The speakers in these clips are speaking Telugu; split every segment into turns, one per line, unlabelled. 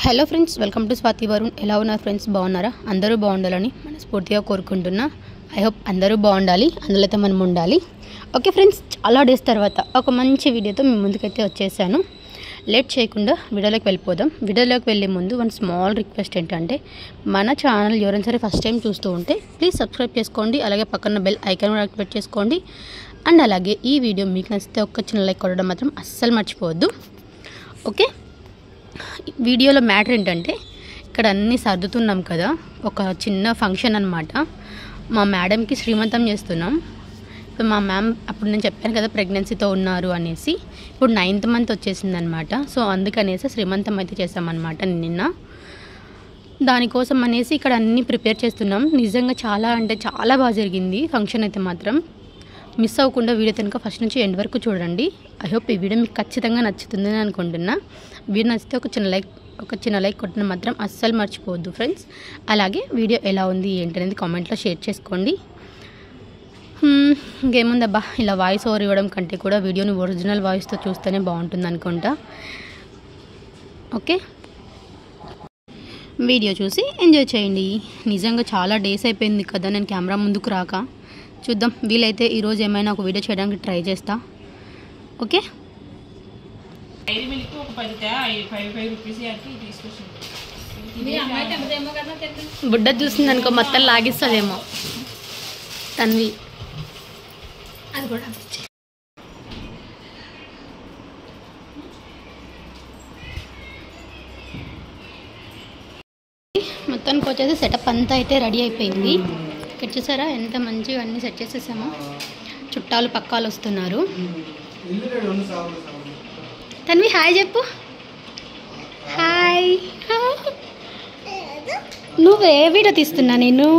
Hello friends, welcome to Swathi Varun. ఎలా ఉన్నారు ఫ్రెండ్స్? బాగున్నారా? అందరూ బాగుండాలని మనస్ఫూర్తిగా కోరుకుంటున్నా. ఐ హోప్ అందరూ బాగుండాలి, అందులో అయితే మనం ఉండాలి. ఓకే ఫ్రెండ్స్, చాలా డేస్ తర్వాత ఒక మంచి వీడియోతో మీ ముందుకైతే వచ్చేసాను. లేట్ చేయకుండా వీడియోలోకి వెళ్ళిపోదాం. వీడియోలోకి వెళ్ళే ముందు వన్ స్మాల్ రిక్వెస్ట్ ఏంటంటే, మన ఛానల్ ఎవరైనా సరే ఫస్ట్ టైం చూస్తూ ఉంటే ప్లీజ్ సబ్స్క్రైబ్ చేసుకోండి. అలాగే పక్కన బెల్ ఐకాన్ కూడా యాక్టివేట్ చేసుకోండి. అండ్ అలాగే ఈ వీడియో మీకు నచ్చితే ఒక్క చిన్న లైక్ కొట్టడం మాత్రం అస్సలు మర్చిపోవద్దు. ఓకే, వీడియోలో మ్యాటర్ ఏంటంటే, ఇక్కడ అన్నీ సర్దుతున్నాం కదా, ఒక చిన్న ఫంక్షన్ అనమాట. మా మేడంకి శ్రీమంతం చేస్తున్నాం. ఇప్పుడు మా మ్యామ్ అప్పుడు నేను చెప్పాను కదా ప్రెగ్నెన్సీతో ఉన్నారు అనేసి, ఇప్పుడు 9th మంత్ వచ్చేసింది అనమాట. సో అందుకనేసి శ్రీమంతం అయితే చేస్తామన్నమాట నిన్న. దానికోసం అనేసి ఇక్కడ అన్నీ ప్రిపేర్ చేస్తున్నాం. నిజంగా చాలా అంటే చాలా బాగా జరిగింది ఫంక్షన్ అయితే మాత్రం. మిస్ అవ్వకుండా వీడియో కనుక ఫస్ట్ నుంచి ఎండ్ వరకు చూడండి. ఐ హోప్ ఈ వీడియో మీకు ఖచ్చితంగా నచ్చుతుందని అనుకుంటున్నా. వీడియో నచ్చితే ఒక చిన్న లైక్ కొట్టడం మాత్రం అస్సలు మర్చిపోవద్దు ఫ్రెండ్స్. అలాగే వీడియో ఎలా ఉంది ఏంటి అనేది కామెంట్లో షేర్ చేసుకోండి. ఇంకేముందబ్బా, ఇలా వాయిస్ ఓవర్ ఇవ్వడం కంటే కూడా వీడియోని ఒరిజినల్ వాయిస్తో చూస్తేనే బాగుంటుంది అనుకుంటా. ఓకే, వీడియో చూసి ఎంజాయ్ చేయండి. నిజంగా చాలా డేస్ అయిపోయింది కదా నేను కెమెరా ముందుకు రాక. చూద్దాం, వీలైతే ఈరోజు ఏమైనా ఒక వీడియో చేయడానికి ట్రై చేస్తా. ఓకే, బుడ్డ చూసింది అనుకో మొత్తం లాగిస్తుందేమో తన్వి. అది కూడా మొత్తానికి వచ్చేసి సెటప్ అంతా అయితే రెడీ అయిపోయింది. ఇక్కడ చూసారా ఎంత మంచిగా అన్నీ సెట్ చేసేసామో. చుట్టాలు పక్కాలు వస్తున్నారు. తన్వి హాయ్ చెప్పు. హాయ్. నువ్వే వీడియో తీస్తున్నా నేను.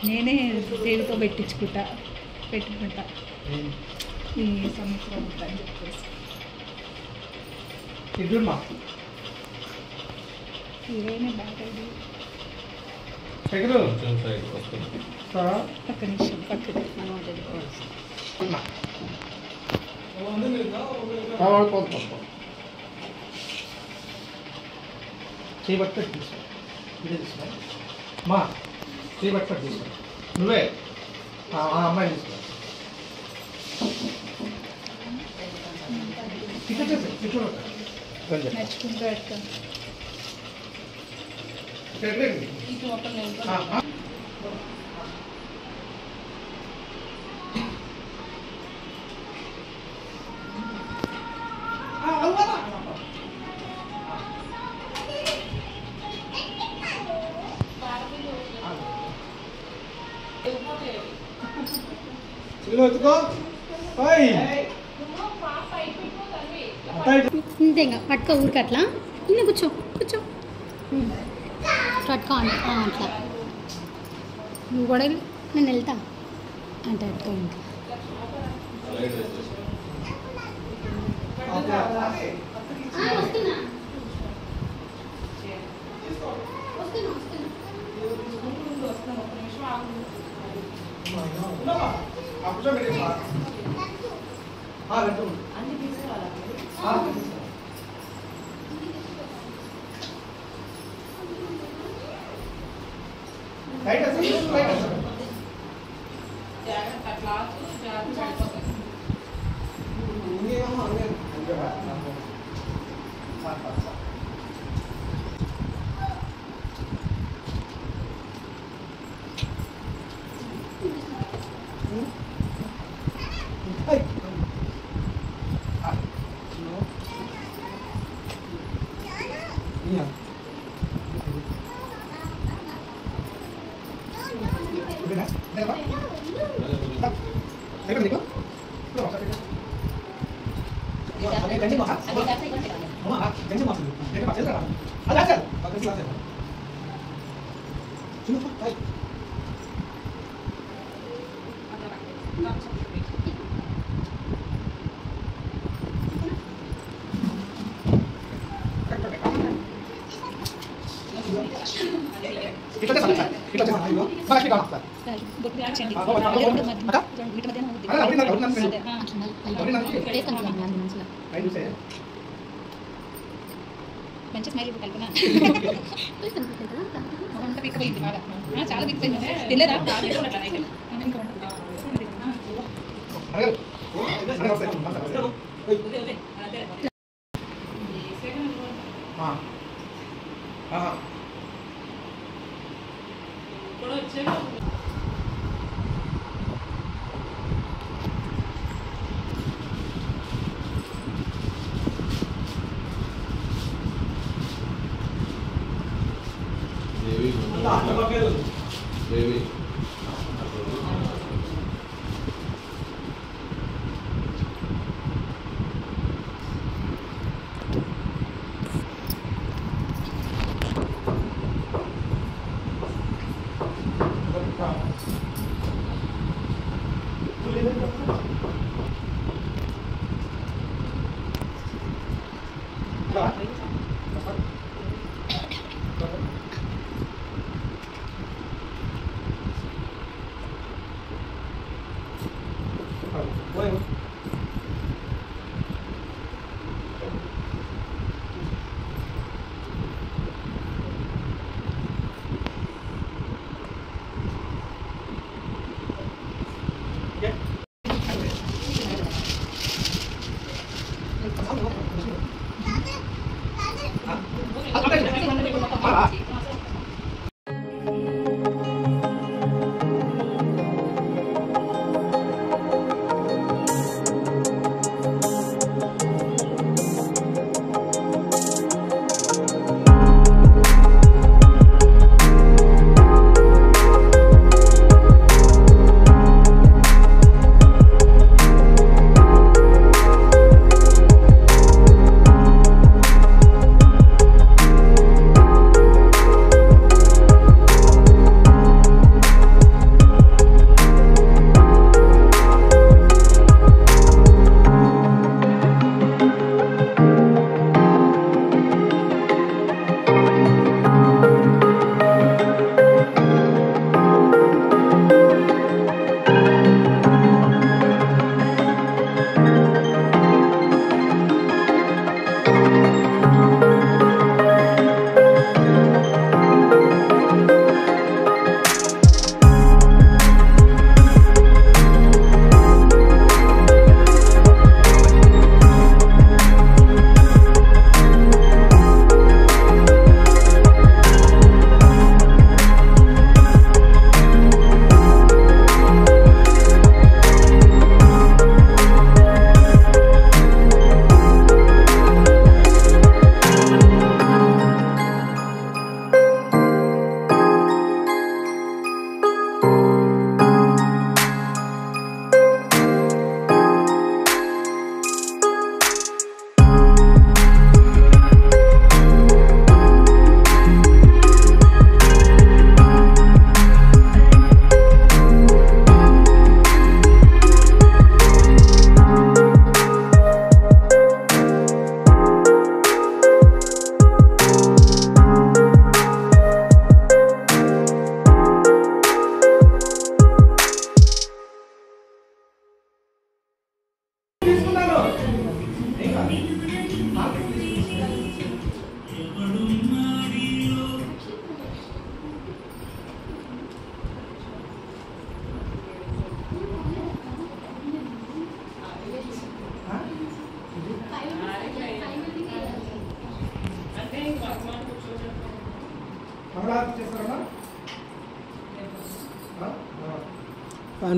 నేనే చేతితో పెట్టుకుంటా ఈ సంవత్సరం అని చెప్పేసి ఇదేనే బాగా పక్క నిమిషం పక్కది మనం చదువుకోవాల్సి.
చేయబట్టి తీసుకో, ఇదే తీసుకో మా చేయబట్టి తీసుకో. నువ్వే అమ్మాయి తీసుకో.
నడుచుకుంటూ పెడతాను.
ఇంతేగా పట్టుకో ఊరికి అట్లా. ఇన్న కూర్చో పట్టుకో అట్లా. నువ్వు కూడా నేను వెళ్తా అంటే పట్టుకో. ఇంకా వస్తున్నా.
ఇట్లా చేస్తాను సార్ ఇట్లా చేస్తాను ఇదిగో సార్ ఇట్లా సార్
మంచి స్మైల్ కల్పన పిక్కపోయింది బాగా చాలా పిక్కపోయింది తెలియదా
Baby.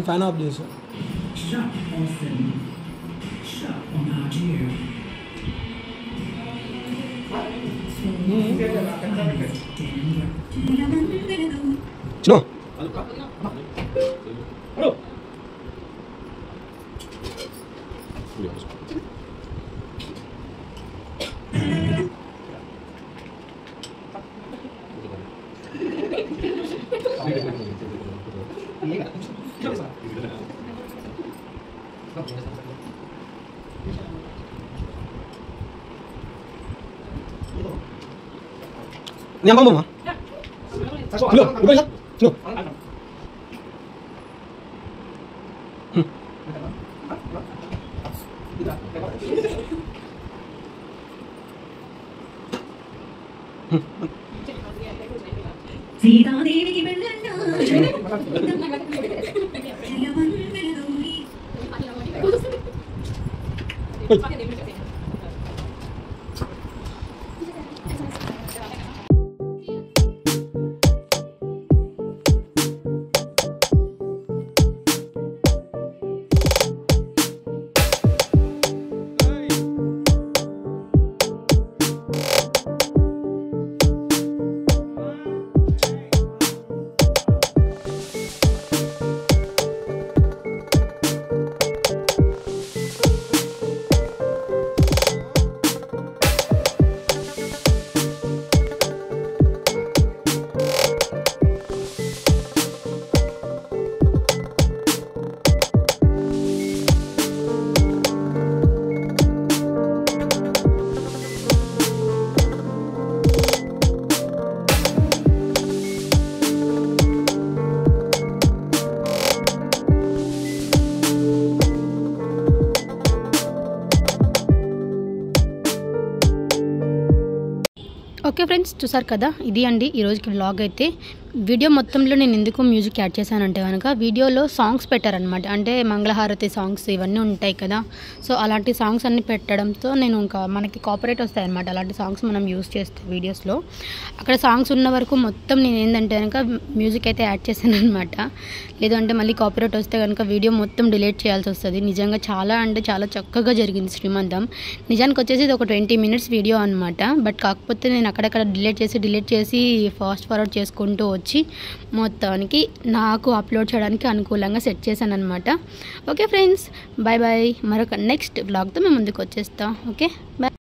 ఫ్యాన్ ఆఫ్ చేసా
No.
Ni ang mama.
సీతాదేవికి
ఓకే ఫ్రెండ్స్, చూసారు కదా, ఇది అండి ఈరోజుకి వ్లాగ్. అయితే వీడియో మొత్తంలో నేను ఎందుకు మ్యూజిక్ యాడ్ చేశానంటే కనుక వీడియోలో సాంగ్స్ పెట్టారనమాట. అంటే మంగళహారతి సాంగ్స్ ఇవన్నీ ఉంటాయి కదా, సో అలాంటి సాంగ్స్ అన్నీ పెట్టడంతో నేను ఇంకా మనకి కాపరేట్ వస్తాయి అనమాట. అలాంటి సాంగ్స్ మనం యూస్ చేస్తే వీడియోస్లో అక్కడ సాంగ్స్ ఉన్న వరకు మొత్తం నేను ఏంటంటే కనుక మ్యూజిక్ అయితే యాడ్ చేశాను అనమాట. లేదంటే మళ్ళీ కాపరేట్ వస్తే కనుక వీడియో మొత్తం డిలీట్ చేయాల్సి వస్తుంది. నిజంగా చాలా అంటే చాలా చక్కగా జరిగింది శ్రీమంతం. నిజానికి వచ్చేసి ఇది ఒక 20 minutes వీడియో అనమాట. బట్ కాకపోతే నేను అక్కడక్కడ డిలీట్ చేసి ఫాస్ట్ ఫార్వర్డ్ చేసుకుంటూ వచ్చి మొత్తానికి నాకు అప్లోడ్ చేయడానికి అనుకూలంగా సెట్ చేశాను అనమాట. Okay friends, bye bye. మరొక నెక్స్ట్ వ్లాగ్తో మేము ముందుకు వచ్చేస్తాం. Okay bye.